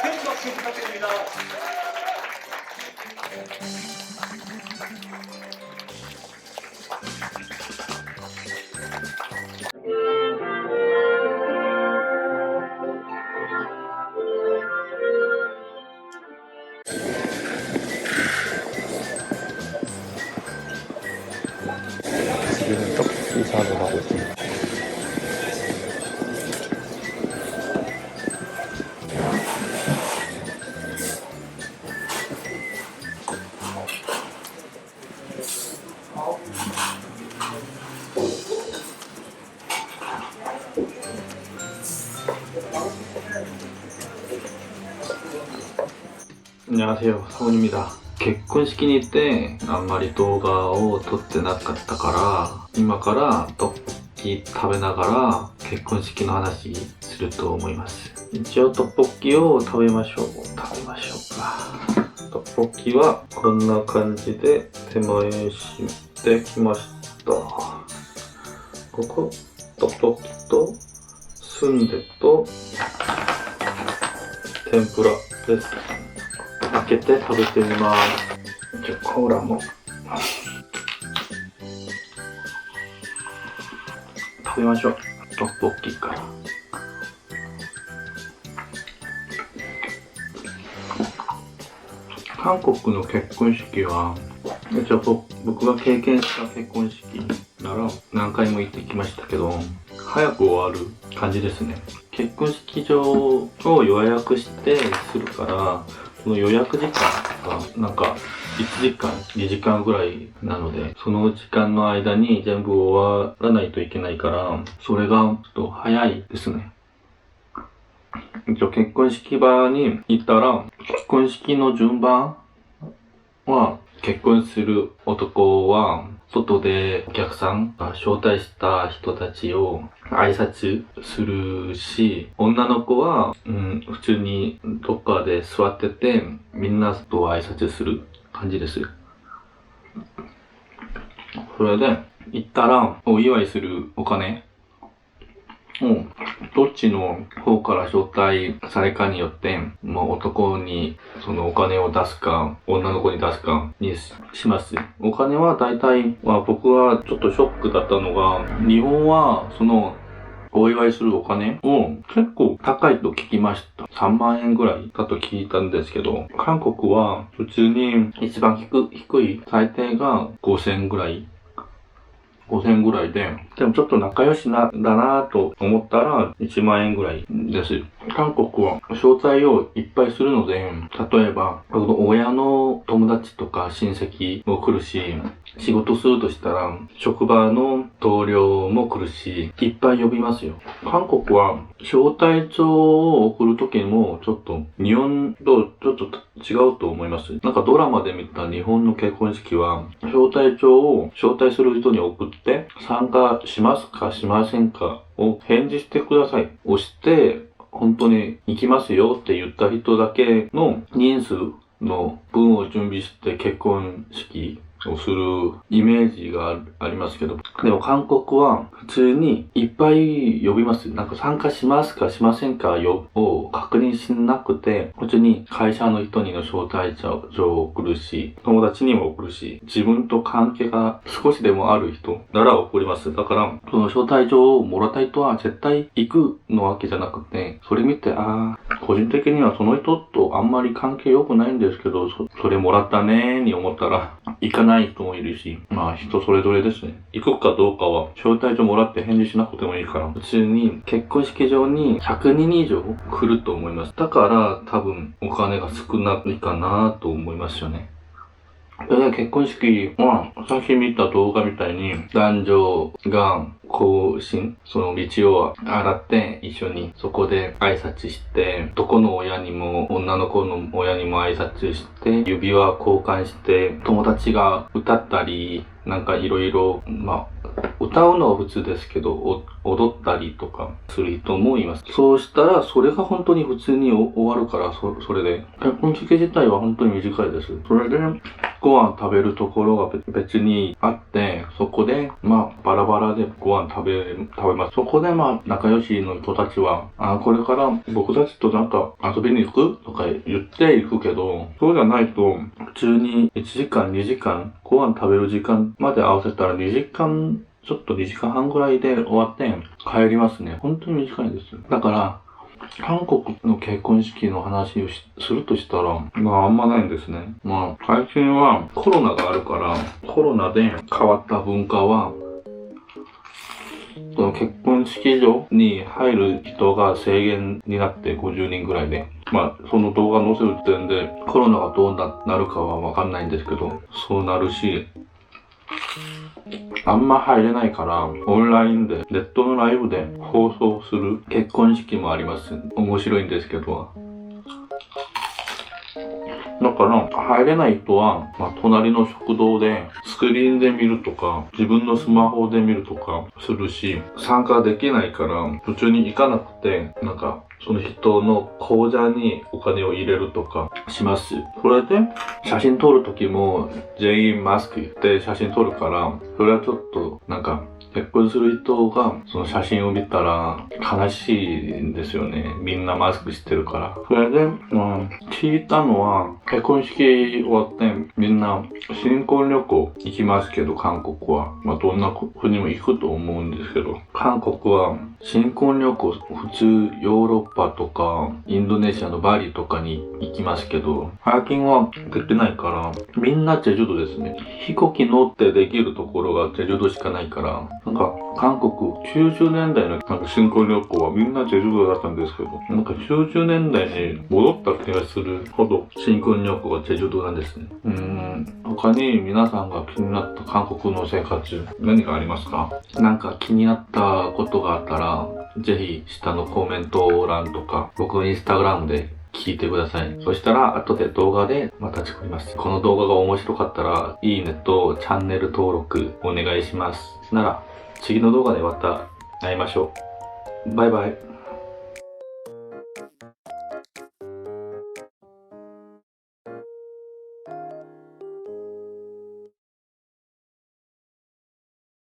큰 박수 부탁드립니다. 지금 떡볶이 사러 가고 있습니다. 안녕하세요, 사원입니다. 結婚式に行ってあんまり動画を撮ってなかったから、今からトッポッキ食べながら結婚式の話すると思います。一応トッポッキを食べましょうか。トッポッキはこんな感じで手前してきました。ここトッポッキとスンデと天ぷらです。開けて食べてみます。じゃあコーラも食べましょう。トッポッキから。韓国の結婚式は一応僕が経験した結婚式なら何回も行ってきましたけど、早く終わる感じですね。結婚式場を予約してするから、その予約時間がなんか1時間2時間ぐらいなので、その時間の間に全部終わらないといけないから、それがちょっと早いですね。一応結婚式場に行ったら、結婚式の順番は、結婚する男は外でお客さんが招待した人たちを挨拶するし、女の子は、普通にどっかで座っててみんなと挨拶する感じです。それで行ったらお祝いするお金をどっちの方から招待されかによって、男にそのお金を出すか女の子に出すかにします。お金は大体僕はちょっとショックだったのが、日本はそのお祝いするお金を結構高いと聞きました。3万円ぐらいだと聞いたんですけど、韓国は普通に一番低い最低が5000ぐらい。5000円ぐらいで、でもちょっと仲良しだなと思ったら1万円ぐらいです。韓国は招待をいっぱいするので、例えば親の友達とか親戚も来るし、仕事するとしたら職場の同僚も来るし、いっぱい呼びますよ。韓国は招待状を送るときもちょっと日本とちょっと違うと思います。なんかドラマで見た日本の結婚式は招待状を招待する人に送って参加しますかしませんかを返事してください。押して本当に行きますよって言った人だけの人数の分を準備して結婚式をするイメージがありますけど、でも韓国は普通にいっぱい呼びます。なんか参加しますかしませんかを確認しなくて、普通に会社の人にの招待状を送るし、友達にも送るし、自分と関係が少しでもある人なら送ります。だから、その招待状をもらった人は絶対行くのわけじゃなくて、それ見て、個人的にはその人とあんまり関係良くないんですけど、それもらったねーに思ったら、行かない人もいるし、人それぞれですね。行くかどうかは招待状もらって返事しなくてもいいから、普通に結婚式場に100人以上来ると思います。だから多分お金が少ないかなと思いますよね。で結婚式は、さっき見た動画みたいに、男女が行進、その道を洗って一緒にそこで挨拶して、男の親にも女の子の親にも挨拶して、指輪交換して、友達が歌ったり、なんかいろいろ、歌うのは普通ですけど、踊ったりとかする人もいます。そうしたら、それが本当に普通に終わるから、それで。結婚式自体は本当に短いです。それで、ご飯食べるところが別にあって、そこで、バラバラでご飯食べます。そこで仲良しの人たちは、これから僕たちとなんか遊びに行くとか言っていくけど、そうじゃないと、普通に1時間、2時間、ご飯食べる時間まで合わせたら2時間、ちょっと2時間半ぐらいで終わって帰りますね。本当に短いです。だから、韓国の結婚式の話をするとしたら、あんまないんですね。最近はコロナがあるから、コロナで変わった文化は、その結婚式場に入る人が制限になって50人ぐらいで、その動画載せる時点でコロナがどうなるかはわかんないんですけど、そうなるし、あんま入れないから、オンラインで、ネットのライブで放送する結婚式もあります。面白いんですけど。だから、入れない人は、隣の食堂でスクリーンで見るとか、自分のスマホで見るとかするし、参加できないから、普通に行かなくて、その人の口座にお金を入れるとかします。それで、写真撮るときも全員マスクで写真撮るから、それはちょっと結婚する人がその写真を見たら悲しいんですよね。みんなマスクしてるから。それで、聞いたのは、結婚式終わってみんな新婚旅行行きますけど、韓国は。どんな国も行くと思うんですけど、韓国は新婚旅行、普通ヨーロッパとかインドネシアのバリとかに行きますけど、最近はできないから、みんなチェジュ島ですね。飛行機乗ってできるところがチェジュ島しかないから、韓国90年代の新婚旅行はみんなチェジュ島だったんですけど、90年代に戻った気がするほど新婚旅行がチェジュ島なんですね。他に皆さんが気になった韓国の生活、何かありますか？気になったことがあったら、ぜひ下のコメント欄とか、僕のインスタグラムで聞いてください。そしたら、後で動画でまた作ります。この動画が面白かったら、いいねとチャンネル登録お願いします。なら、次の動画でまた会いましょう。バイバイ。